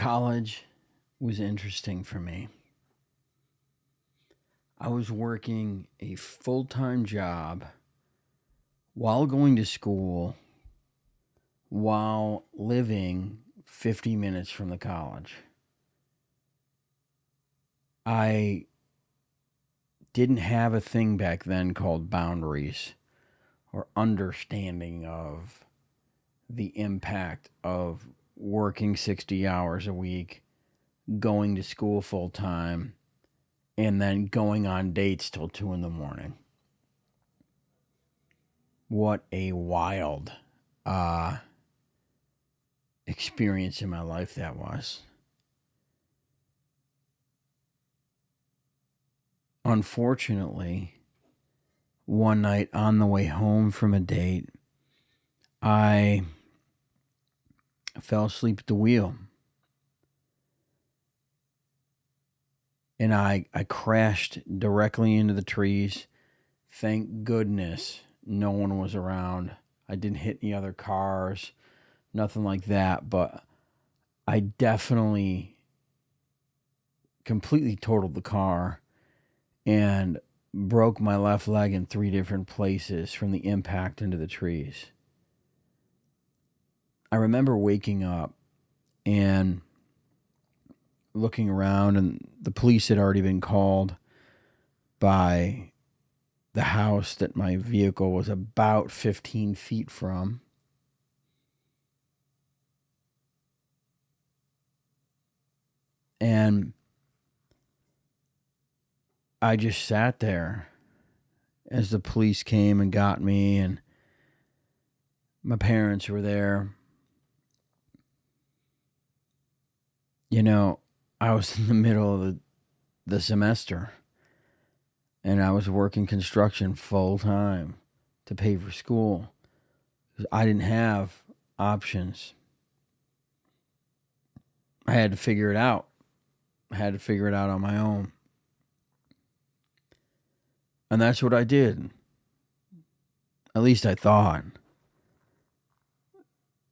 College was interesting for me. I was working a full time job while going to school while living 50 minutes from the college. I didn't have a thing back then called boundaries or understanding of the impact of working 60 hours a week, going to school full time, and then going on dates till 2 in the morning. What a wild uh, experience in my life that was. Unfortunately, one night on the way home from a date, I fell asleep at the wheel and I crashed directly into the trees. Thank goodness no one was around. I didn't hit any other cars, nothing like that, but I definitely completely totaled the car and broke my left leg in 3 different places from the impact into the trees. I remember waking up and looking around, and the police had already been called by the house that my vehicle was about 15 feet from. And I just sat there as the police came and got me, and my parents were there. You know, I was in the middle of the semester, and I was working construction full time to pay for school. I didn't have options. I had to figure it out. I had to figure it out on my own. And that's what I did. At least I thought.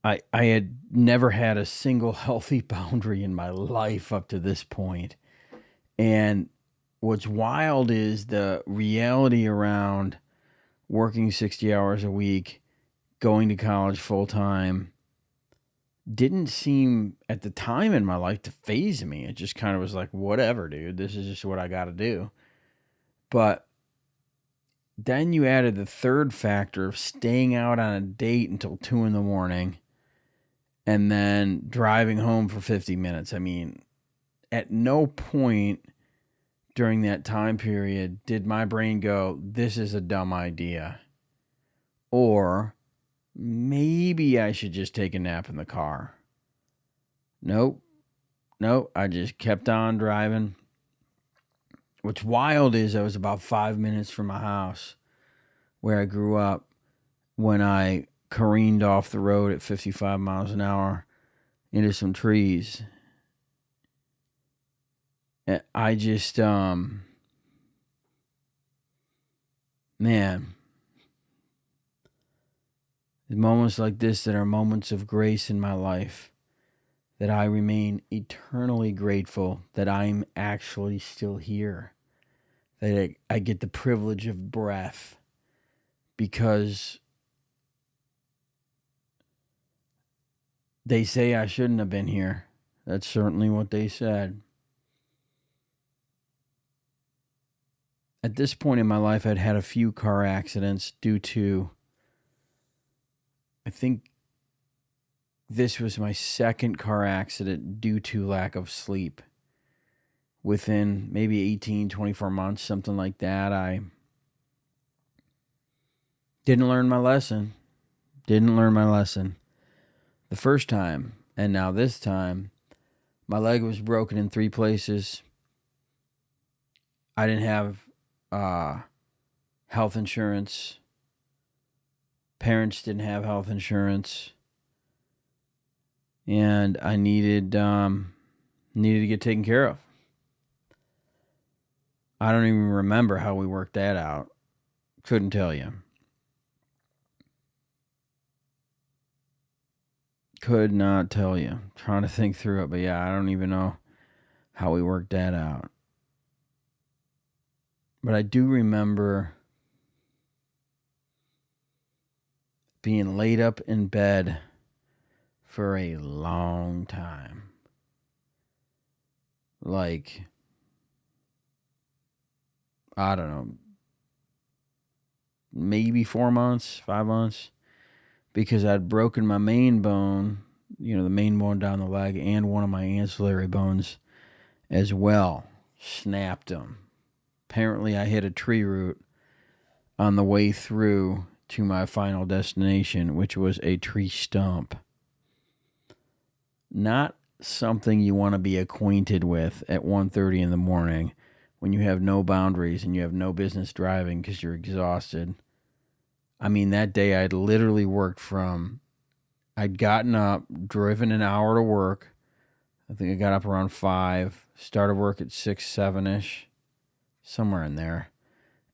I had never had a single healthy boundary in my life up to this point. And what's wild is the reality around working 60 hours a week, going to college full time, didn't seem at the time in my life to phase me. It just kind of was like, whatever, dude. This is just what I got to do. But then you added the third factor of staying out on a date until 2 in the morning and then driving home for 50 minutes. I mean, at no point during that time period did my brain go, this is a dumb idea. Or maybe I should just take a nap in the car. Nope. I just kept on driving. What's wild is I was about 5 minutes from my house where I grew up when I careened off the road at 55 miles an hour into some trees. And I just, man, moments like this that are moments of grace in my life, that I remain eternally grateful that I'm actually still here, that I get the privilege of breath, because they say I shouldn't have been here. That's certainly what they said. At this point in my life, I'd had a few car accidents due to, I think this was my second car accident due to lack of sleep. Within maybe 18, 24 months, something like that, I didn't learn my lesson. The first time, and now this time, my leg was broken in 3 places. I didn't have health insurance. Parents didn't have health insurance. And I needed to get taken care of. I don't even remember how we worked that out. Couldn't tell you. Could not tell you. Trying to think through it, but yeah, I don't even know how we worked that out. But I do remember being laid up in bed for a long time. Like, I don't know, maybe 4 months, 5 months, because I'd broken my main bone, the main bone down the leg, and one of my ancillary bones as well. Snapped them. Apparently, I hit a tree root on the way through to my final destination, which was a tree stump. Not something you want to be acquainted with at 1:30 in the morning when you have no boundaries and you have no business driving because you're exhausted. I mean, that day I'd literally I'd gotten up, driven an hour to work. I think I got up around 5, started work at 6, 7-ish, somewhere in there.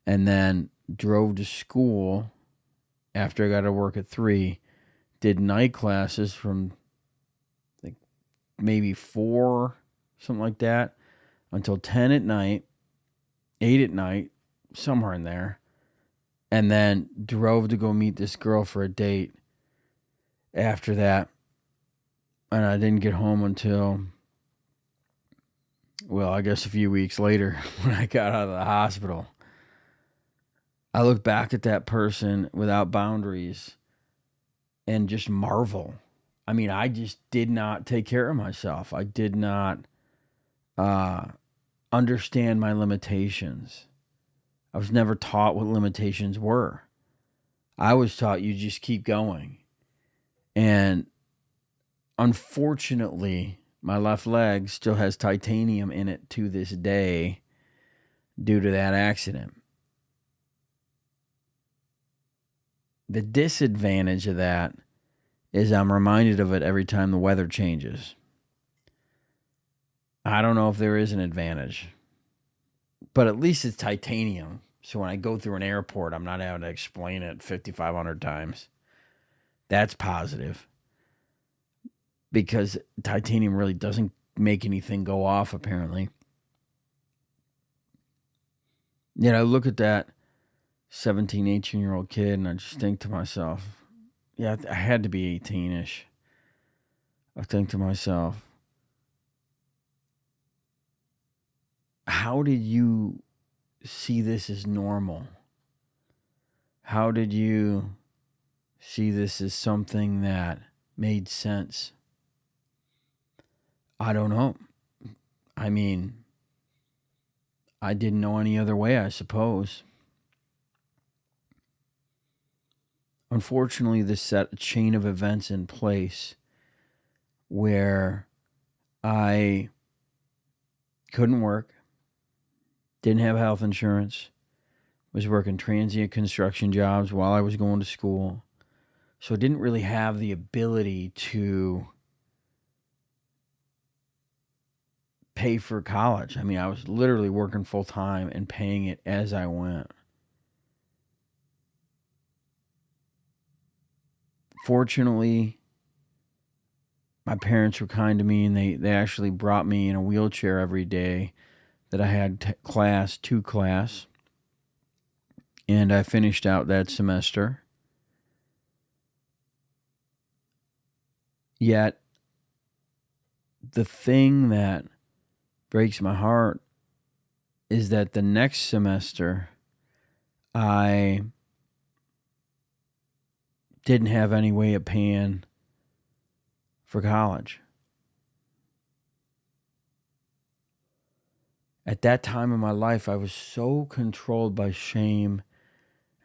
And then drove to school after I got to work at 3, did night classes from maybe 4, something like that, until 10 at night, 8 at night, somewhere in there. And then drove to go meet this girl for a date after that. And I didn't get home until, well, I guess a few weeks later when I got out of the hospital. I look back at that person without boundaries and just marvel. I mean, I just did not take care of myself. I did not understand my limitations. I was never taught what limitations were. I was taught you just keep going. And unfortunately, my left leg still has titanium in it to this day due to that accident. The disadvantage of that is I'm reminded of it every time the weather changes. I don't know if there is an advantage, but at least it's titanium. So when I go through an airport, I'm not having to explain it 5,500 times. That's positive because titanium really doesn't make anything go off, apparently. Yet I look at that 17, 18-year-old kid and I just think to myself, yeah, I had to be 18-ish. I think to myself, how did you see this as normal? How did you see this as something that made sense? I don't know. I mean, I didn't know any other way, I suppose. Unfortunately, this set a chain of events in place where I couldn't work, didn't have health insurance, was working transient construction jobs while I was going to school. So I didn't really have the ability to pay for college. I mean, I was literally working full time and paying it as I went. Fortunately, my parents were kind to me and they actually brought me in a wheelchair every day that I had to class. And I finished out that semester. Yet, the thing that breaks my heart is that the next semester, I didn't have any way of paying for college. At that time in my life, I was so controlled by shame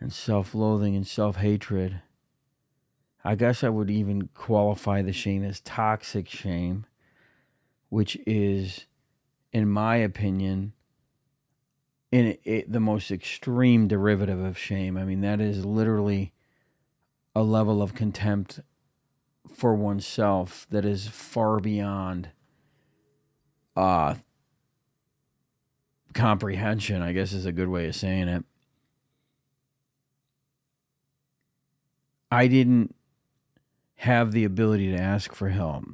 and self-loathing and self-hatred. I guess I would even qualify the shame as toxic shame, which is, in my opinion, the most extreme derivative of shame. I mean, that is literally a level of contempt for oneself that is far beyond comprehension, I guess is a good way of saying it. I didn't have the ability to ask for help.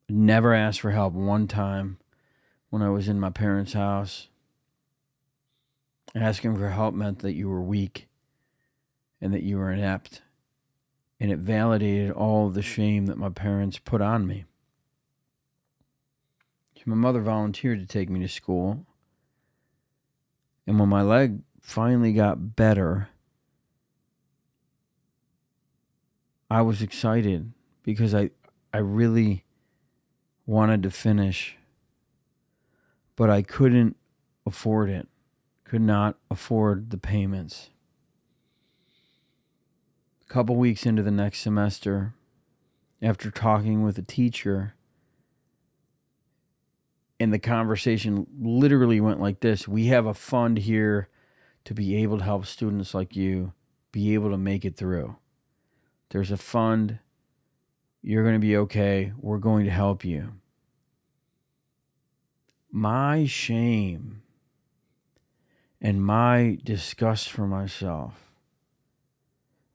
Never asked for help one time when I was in my parents' house. Asking for help meant that you were weak and that you were inept. And it validated all of the shame that my parents put on me. So my mother volunteered to take me to school. And when my leg finally got better, I was excited because I really wanted to finish, but I couldn't afford it. Could not afford the payments. A couple weeks into the next semester, after talking with a teacher, and the conversation literally went like this: we have a fund here to be able to help students like you be able to make it through. There's a fund. You're going to be okay. We're going to help you. My shame and my disgust for myself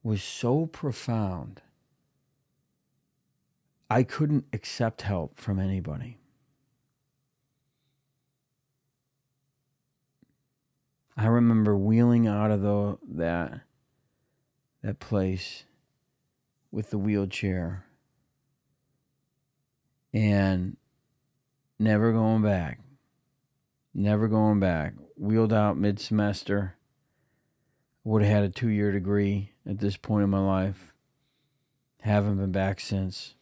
was so profound, I couldn't accept help from anybody. I remember wheeling out of that place with the wheelchair and never going back. Wheeled out mid-semester. Would have had a 2-year degree at this point in my life. Haven't been back since.